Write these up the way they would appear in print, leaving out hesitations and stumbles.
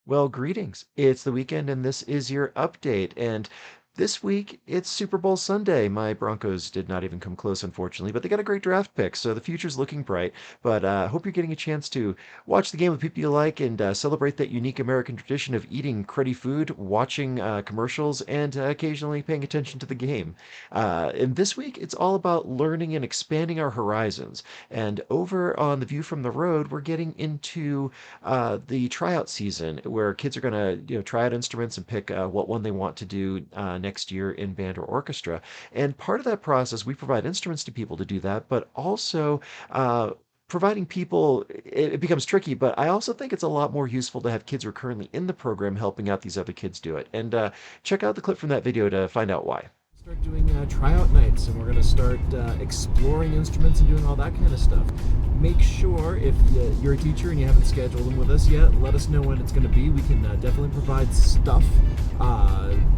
Well, greetings. It's the weekend, and this is your update. And this week, it's Super Bowl Sunday. My Broncos did not even come close, unfortunately, but they got a great draft pick, so the future's looking bright. But hope you're getting a chance to watch the game with people you like and celebrate that unique American tradition of eating cruddy food, watching commercials, and occasionally paying attention to the game. And this week, it's all about learning and expanding our horizons. And over on The View from the Road, we're getting into the tryout season where kids are going to try out instruments and pick what one they want to do next year in band or orchestra. And part of that process, we provide instruments to people to do that, but also providing people, it becomes tricky, but I also think it's a lot more useful to have kids who are currently in the program helping out these other kids do it. And check out the clip from that video to find out why. Start doing tryout nights, and we're going to start exploring instruments and doing all that kind of stuff. Make sure if you're a teacher and you haven't scheduled them with us yet, let us know when it's going to be. We can definitely provide stuff.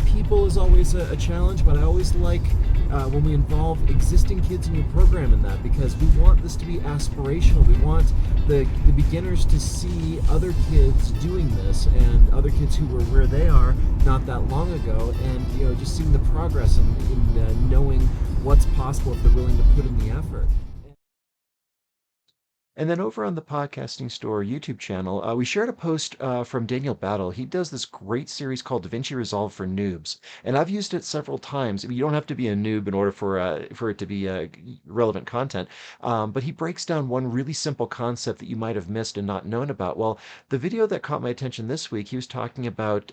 People is always a challenge, but I always like when we involve existing kids in your program in that, because we want this to be aspirational. We want the beginners to see other kids doing this and other kids who were where they are not that long ago, and just seeing the progress and knowing what's possible if they're willing to put in the effort. And then over on the Podcasting Store YouTube channel, we shared a post from Daniel Battle. He does this great series called DaVinci Resolve for Noobs, and I've used it several times. I mean, you don't have to be a noob in order for it to be relevant content, but he breaks down one really simple concept that you might have missed and not known about. Well, the video that caught my attention this week, he was talking about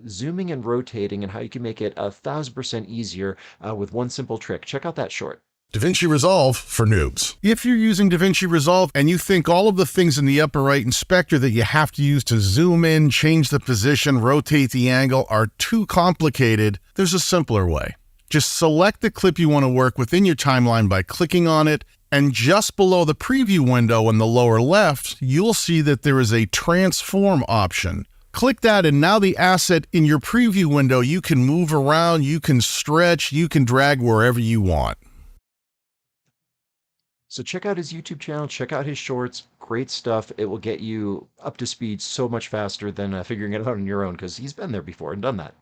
zooming and rotating and how you can make it 1,000% easier with one simple trick. Check out that short. DaVinci Resolve for noobs. If you're using DaVinci Resolve and you think all of the things in the upper right inspector that you have to use to zoom in, change the position, rotate the angle are too complicated, there's a simpler way. Just select the clip you want to work within your timeline by clicking on it, and just below the preview window in the lower left, you'll see that there is a transform option. Click that, and now the asset in your preview window, you can move around, you can stretch, you can drag wherever you want. So check out his YouTube channel, check out his shorts, great stuff. It will get you up to speed so much faster than figuring it out on your own, because he's been there before and done that.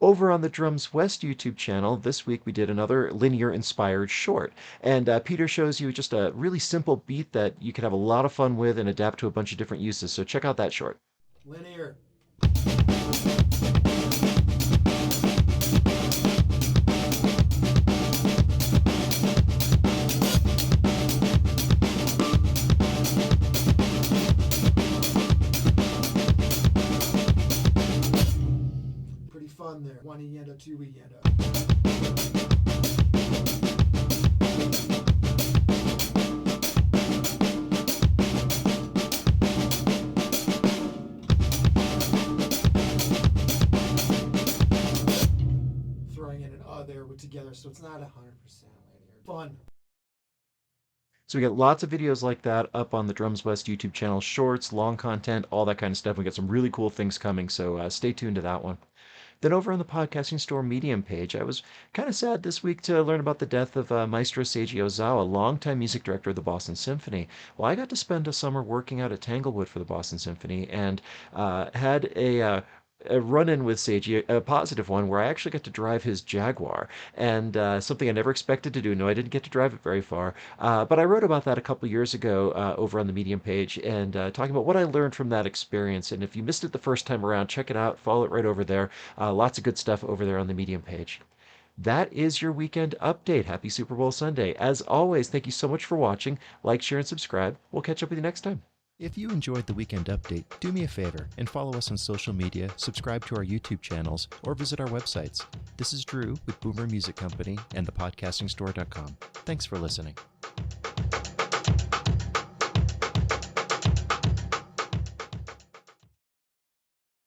Over on the Drums West YouTube channel, this week we did another linear inspired short. And Peter shows you just a really simple beat that you can have a lot of fun with and adapt to a bunch of different uses. So check out that short. Linear. Fun there. One yendo, two yendo. Throwing in an there together, so it's not 100% linear. Fun. So we got lots of videos like that up on the Drums West YouTube channel, shorts, long content, all that kind of stuff. We got some really cool things coming, so stay tuned to that one. Then over on the Podcasting Store Medium page, I was kind of sad this week to learn about the death of Maestro Seiji Ozawa, longtime music director of the Boston Symphony. Well, I got to spend a summer working out at Tanglewood for the Boston Symphony and had a run-in with Seiji, a positive one, where I actually got to drive his Jaguar, and something I never expected to do. No, I didn't get to drive it very far, but I wrote about that a couple years ago over on the Medium page, and talking about what I learned from that experience. And if you missed it the first time around, check it out, follow it right over there. Lots of good stuff over there on the Medium page. That is your weekend update. Happy Super Bowl Sunday. As always, thank you so much for watching. Like, share, and subscribe. We'll catch up with you next time. If you enjoyed the Weekend Update, do me a favor and follow us on social media, subscribe to our YouTube channels, or visit our websites. This is Drew with Boomer Music Company and thepodcastingstore.com. Thanks for listening.